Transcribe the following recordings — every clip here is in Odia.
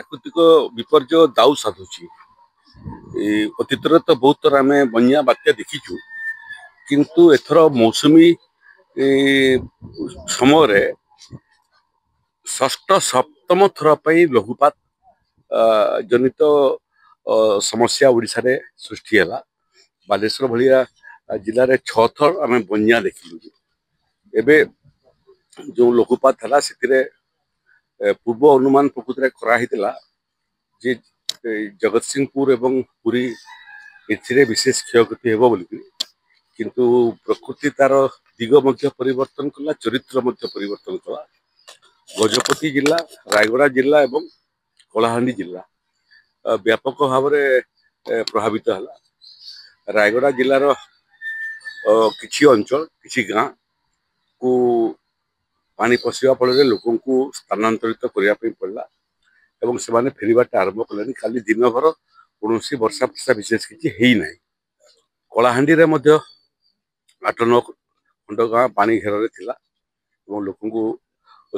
ପ୍ରାକୃତିକ ବିପର୍ଯ୍ୟୟ ଦାଉ ସାଧୁଛି। ଅତୀତରେ ତ ବହୁତ ଥର ଆମେ ବନ୍ୟା ବାତ୍ୟା ଦେଖିଛୁ, କିନ୍ତୁ ଏଥର ମୌସୁମୀ ସମୟରେ ଷଷ୍ଠ ସପ୍ତମ ଥର ପାଇଁ ଲଘୁପାତ ଜନିତ ସମସ୍ୟା ଓଡ଼ିଶାରେ ସୃଷ୍ଟି ହେଲା। ବାଲେଶ୍ୱର ଭଳିଆ ଜିଲ୍ଲାରେ 6 ଥର ଆମେ ବନ୍ୟା ଦେଖିଲୁ। ଏବେ ଯେଉଁ ଲଘୁପାତ ହେଲା ସେଥିରେ ପୂର୍ବ ଅନୁମାନ ପ୍ରକୃତିରେ କରାହେଇଥିଲା ଯେ ଜଗତସିଂହପୁର ଏବଂ ପୁରୀ ଏଥିରେ ବିଶେଷ କ୍ଷୟକ୍ଷତି ହେବ ବୋଲିକି, କିନ୍ତୁ ପ୍ରକୃତି ତାର ଦିଗ ମଧ୍ୟ ପରିବର୍ତ୍ତନ କଲା, ଚରିତ୍ର ମଧ୍ୟ ପରିବର୍ତ୍ତନ କଲା। ଗଜପତି ଜିଲ୍ଲା, ରାୟଗଡ଼ା ଜିଲ୍ଲା ଏବଂ କଳାହାଣ୍ଡି ଜିଲ୍ଲା ବ୍ୟାପକ ଭାବରେ ପ୍ରଭାବିତ ହେଲା। ରାୟଗଡ଼ା ଜିଲ୍ଲାର କିଛି ଅଞ୍ଚଳ, କିଛି ଗାଁ କୁ ପାଣି ପଶିବା ଫଳରେ ଲୋକଙ୍କୁ ସ୍ଥାନାନ୍ତରିତ କରିବା ପାଇଁ ପଡ଼ିଲା ଏବଂ ସେମାନେ ଫେରିବାଟା ଆରମ୍ଭ କଲେଣି। କାଲି ଦିନଭର କୌଣସି ବର୍ଷା ବିଶେଷ କିଛି ହେଇନାହିଁ। କଳାହାଣ୍ଡିରେ ମଧ୍ୟ 8-9 ଖଣ୍ଡ ଗାଁ ପାଣି ଘେରରେ ଥିଲା ଏବଂ ଲୋକଙ୍କୁ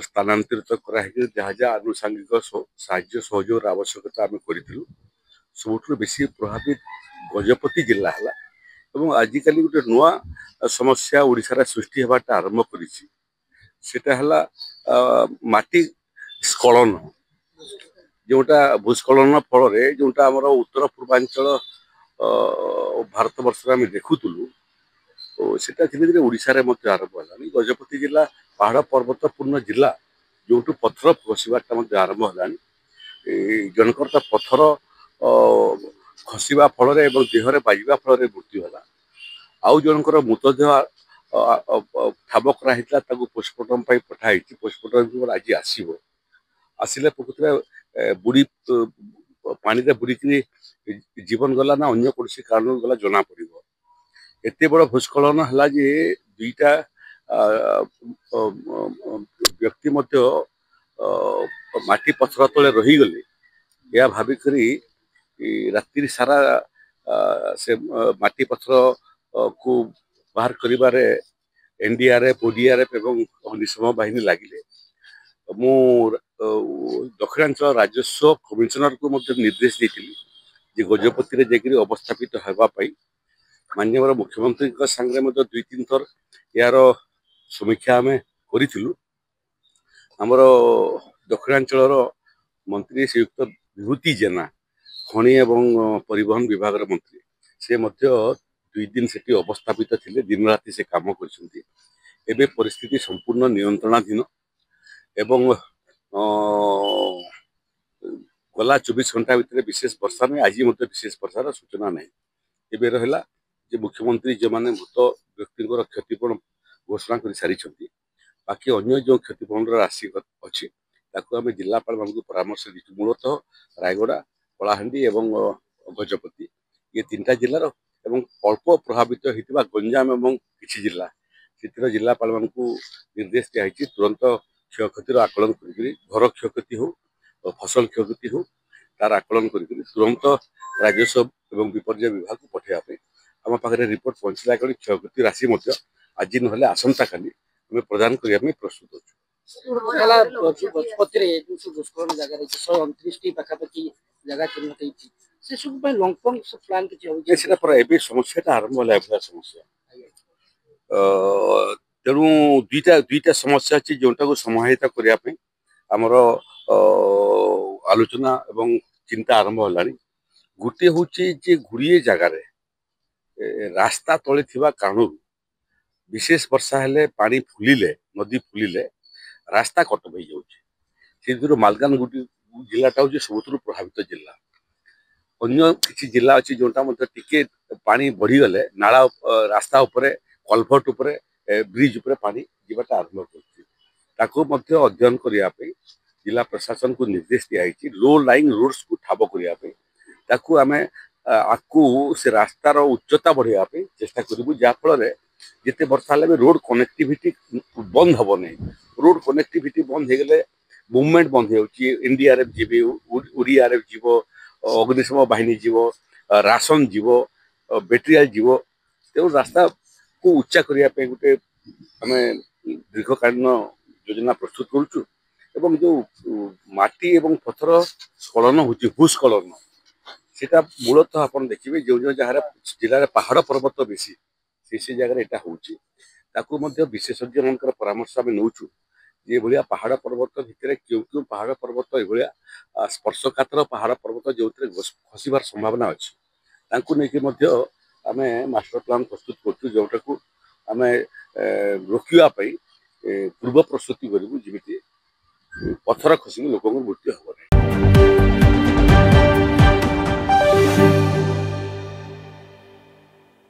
ସ୍ଥାନାନ୍ତରିତ କରାହେଇକି ଯାହା ଯାହା ଆନୁଷାଙ୍ଗିକ ସାହାଯ୍ୟ ସହଯୋଗର ଆବଶ୍ୟକତା ଆମେ କରିଥିଲୁ। ସବୁଠାରୁ ବେଶୀ ପ୍ରଭାବିତ ଗଜପତି ଜିଲ୍ଲା ହେଲା ଏବଂ ଆଜିକାଲି ଗୋଟେ ନୂଆ ସମସ୍ୟା ଓଡ଼ିଶାରେ ସୃଷ୍ଟି ହେବାଟା ଆରମ୍ଭ କରିଛି। ସେଟା ହେଲା ମାଟି ସ୍ଖଳନ, ଯେଉଁଟା ଭୂସ୍ଖଳନ ଫଳରେ ଯେଉଁଟା ଆମର ଉତ୍ତର ପୂର୍ବାଞ୍ଚଳ ଭାରତ ବର୍ଷରେ ଆମେ ଦେଖୁଥିଲୁ, ସେଟା ଧୀରେ ଧୀରେ ଓଡ଼ିଶାରେ ମଧ୍ୟ ଆରମ୍ଭ ହେଲାଣି। ଗଜପତି ଜିଲ୍ଲା ପାହାଡ଼ ପର୍ବତପୂର୍ଣ୍ଣ ଜିଲ୍ଲା, ଯେଉଁଠୁ ପଥର ଖସିବାଟା ମଧ୍ୟ ଆରମ୍ଭ ହେଲାଣି। ଜଣଙ୍କର ତ ପଥର ଖସିବା ଫଳରେ ଏବଂ ଦେହରେ ବାଜିବା ଫଳରେ ମୃତ୍ୟୁ ହେଲା। ଆଉ ଜଣଙ୍କର ମୃତଦେହ ଠାବ କରାହେଇଥିଲା, ତାକୁ ପୋଷ୍ଟମର୍ଟମ ପାଇଁ ପଠା ହେଇଛି। ପୋଷ୍ଟମର୍ଟମ ଆଜି ଆସିବ। ଆସିଲେ ପ୍ରକୃତିରେ ବୁଡ଼ି ପାଣିରେ ବୁଡ଼ିକିରି ଜୀବନ ଗଲା ନା ଅନ୍ୟ କୌଣସି କାରଣରୁ ଗଲା ଜଣା ପଡ଼ିବ। ଏତେ ବଡ଼ ଭୂସ୍ଖଳନ ହେଲା ଯେ ଦୁଇଟା ବ୍ୟକ୍ତି ମଧ୍ୟ ମାଟି ପଥର ତଳେ ରହିଗଲେ। ଏହା ଭାବିକରି ରାତ୍ରି ସାରା ସେ ମାଟି ପଥର କୁ ବାହାର କରିବାରେ NDRF, ODRF ଏବଂ ଅଗ୍ନିଶମ ବାହିନୀ ଲାଗିଲେ। ମୁଁ ଦକ୍ଷିଣାଞ୍ଚଳ ରାଜସ୍ୱ କମିଶନରକୁ ମଧ୍ୟ ନିର୍ଦ୍ଦେଶ ଦେଇଥିଲି ଯେ ଗଜପତିରେ ଯାଇକରି ଅବସ୍ଥାପିତ ହେବା ପାଇଁ। ମାନ୍ୟବର ମୁଖ୍ୟମନ୍ତ୍ରୀଙ୍କ ସାଙ୍ଗରେ ମଧ୍ୟ 2-3 ଥର ଏହାର ସମୀକ୍ଷା ଆମେ କରିଥିଲୁ। ଆମର ଦକ୍ଷିଣାଞ୍ଚଳର ମନ୍ତ୍ରୀ ଶ୍ରୀଯୁକ୍ତ ବିଭୂତି ଜେନା, ଖଣି ଏବଂ ପରିବହନ ବିଭାଗର ମନ୍ତ୍ରୀ, ସେ ମଧ୍ୟ 2 ଦିନ ସେଠି ଅବସ୍ଥାପିତ ଥିଲେ। ଦିନ ରାତି ସେ କାମ କରିଛନ୍ତି। ଏବେ ପରିସ୍ଥିତି ସମ୍ପୂର୍ଣ୍ଣ ନିୟନ୍ତ୍ରଣାଧୀନ ଏବଂ ଗଲା 24 ଘଣ୍ଟା ଭିତରେ ବିଶେଷ ବର୍ଷା ନାହିଁ। ଆଜି ମଧ୍ୟ ବିଶେଷ ବର୍ଷାର ସୂଚନା ନାହିଁ। ଏବେ ରହିଲା ଯେ ମୁଖ୍ୟମନ୍ତ୍ରୀ ଯେଉଁମାନେ ମୃତ ବ୍ୟକ୍ତିଙ୍କର କ୍ଷତିପୂରଣ ଘୋଷଣା କରି ସାରିଛନ୍ତି, ବାକି ଅନ୍ୟ ଯେଉଁ କ୍ଷତିପୂରଣର ରାଶି ଅଛି ତାକୁ ଆମେ ଜିଲ୍ଲାପାଳମାନଙ୍କୁ ପରାମର୍ଶ ଦେଇଛୁ। ମୂଳତଃ ରାୟଗଡ଼ା, କଳାହାଣ୍ଡି ଏବଂ ଗଜପତି ଏ 3ଟା ଜିଲ୍ଲାର ଏବଂ ଅଳ୍ପ ପ୍ରଭାବିତ ହୋଇଥିବା ଗଞ୍ଜାମ ଏବଂ କିଛି ଜିଲ୍ଲା, ସେଥିରେ ଜିଲ୍ଲାପାଳମାନଙ୍କୁ ନିର୍ଦ୍ଦେଶ ଦିଆଯାଇଛି ତୁରନ୍ତ କ୍ଷୟକ୍ଷତିର ଆକଳନ କରିକିରି, ଘର କ୍ଷୟକ୍ଷତି ହଉ, ଫସଲ କ୍ଷୟକ୍ଷତି ହଉ, ତାର ଆକଳନ କରିକିରି ତୁରନ୍ତ ରାଜସ୍ୱ ଏବଂ ବିପର୍ଯ୍ୟୟ ବିଭାଗକୁ ପଠାଇବା ପାଇଁ ଆମ ପାଖରେ ରିପୋର୍ଟ ପହଞ୍ଚିଲା। କରି କ୍ଷୟକ୍ଷତି ରାଶି ମଧ୍ୟ ଆଜି ନହେଲେ ଆସନ୍ତାକାଲି ଆମେ ପ୍ରଦାନ କରିବା ପାଇଁ ପ୍ରସ୍ତୁତ ଅଛୁ। ଗଜପତିରେ ଯୋଉ ଭୂସ୍ଖଳନ ଜାଗା ରହିଛି 129ଟି ପାଖାପାଖି ଜାଗା ଚିହ୍ନଟ ହେଇଛି, ସେ ସବୁ ପାଇଁ ଲଙ୍ଗ ଟର୍ମ ପ୍ଲାନ କିଛି ହଉଛି? ସେଟା ପରେ ଏବେ ସମସ୍ୟାଟା ଆରମ୍ଭ ହେଲା, ଏଭଳିଆ ସମସ୍ୟା। ତେଣୁ ଦୁଇଟା ସମସ୍ୟା ଅଛି ଯେଉଁଟାକୁ ସମାହିତ କରିବା ପାଇଁ ଆମର ଆଲୋଚନା ଏବଂ ଚିନ୍ତା ଆରମ୍ଭ ହେଲାଣି। ଗୋଟିଏ ହଉଛି ଯେ ଗୁଡ଼ିଏ ଜାଗାରେ ରାସ୍ତା ତଳେ ଥିବା କାରଣରୁ ବିଶେଷ ବର୍ଷା ହେଲେ ପାଣି ଫୁଲିଲେ, ନଦୀ ଫୁଲିଲେ ରାସ୍ତା କଟକ ହେଇଯାଉଛି। ସେଥିରୁ ମାଲକାନଗିରି ଜିଲ୍ଲାଟା ହଉଛି ସବୁଠାରୁ ପ୍ରଭାବିତ ଜିଲ୍ଲା। ଅନ୍ୟ କିଛି ଜିଲ୍ଲା ଅଛି ଯୋଉଟା ମଧ୍ୟ ଟିକେ ପାଣି ବଢିଗଲେ ନାଳ ରାସ୍ତା ଉପରେ, କଲଭର୍ଟ ଉପରେ, ବ୍ରିଜ ଉପରେ ପାଣି ଯିବାଟା ଆରମ୍ଭ କରୁଛି। ତାକୁ ମଧ୍ୟ ଅଧ୍ୟୟନ କରିବା ପାଇଁ ଜିଲ୍ଲା ପ୍ରଶାସନକୁ ନିର୍ଦ୍ଦେଶ ଦିଆଯାଇଛି। ଲୋ ଲାଇଂ ରୋଡ୍ସକୁ ଠାବ କରିବା ପାଇଁ ତାକୁ ଆମେ ସେ ରାସ୍ତାର ଉଚ୍ଚତା ବଢେଇବା ପାଇଁ ଚେଷ୍ଟା କରିବୁ, ଯାହାଫଳରେ ଯେତେ ବର୍ଷା ହେଲେ ବି ରୋଡ କନେକ୍ଟିଭିଟି ବନ୍ଦ ହବ ନାହିଁ। ରୋଡ କନେକ୍ଟିଭିଟି ବନ୍ଦ ହେଇଗଲେ ମୁଭମେଣ୍ଟ ବନ୍ଦ ହେଇଯାଉଛି। NDRF ଯିବେ, ODRF ଯିବ, ଅଗ୍ନିଶମ ବାହିନୀ ଯିବ, ରାସନ ଯିବ, ମେଟେରିଆଲ ଯିବ। ତେଣୁ ରାସ୍ତାକୁ ଉଚ୍ଚା କରିବା ପାଇଁ ଗୋଟେ ଆମେ ଦୀର୍ଘକାଳୀନ ଯୋଜନା ପ୍ରସ୍ତୁତ କରୁଛୁ ଏବଂ ଯେଉଁ ମାଟି ଏବଂ ପଥର ସ୍ଖଳନ ହେଉଛି ଭୂସ୍ଖଳନ সেটা মূলত ଆପଣ ଦେଖିବେ ଯେଉଁ ଯେଉଁ ଜାଗାରେ ଜିଲ୍ଲାରେ ପାହାଡ଼ ପର୍ବତ ବେଶୀ ସେ ଜାଗାରେ ଏଇଟା ହେଉଛି ତାକୁ ମଧ୍ୟ ବିଶେଷଜ୍ଞମାନଙ୍କର ପରାମର୍ଶ ଆମେ ନେଉଛୁ ଯେ ଏଭଳିଆ ପାହାଡ଼ ପର୍ବତ ଭିତରେ କେଉଁ କେଉଁ ପାହାଡ଼ ପର୍ବତ ଏଭଳିଆ ସ୍ପର୍ଶକାତର ପାହାଡ଼ ପର୍ବତ ଯେଉଁଥିରେ ଖସିବାର ସମ୍ଭାବନା ଅଛି ତାଙ୍କୁ ନେଇକି ମଧ୍ୟ ଆମେ ମାଷ୍ଟର ପ୍ଲାନ୍ ପ୍ରସ୍ତୁତ କରୁଛୁ ଯେଉଁଟାକୁ ଆମେ ରୋକିବା ପାଇଁ ପୂର୍ବ ପ୍ରସ୍ତୁତି କରିବୁ ଯେମିତି ପଥର ଖସିକି ଲୋକଙ୍କ ମୃତ୍ୟୁ ହେବ ନାହିଁ।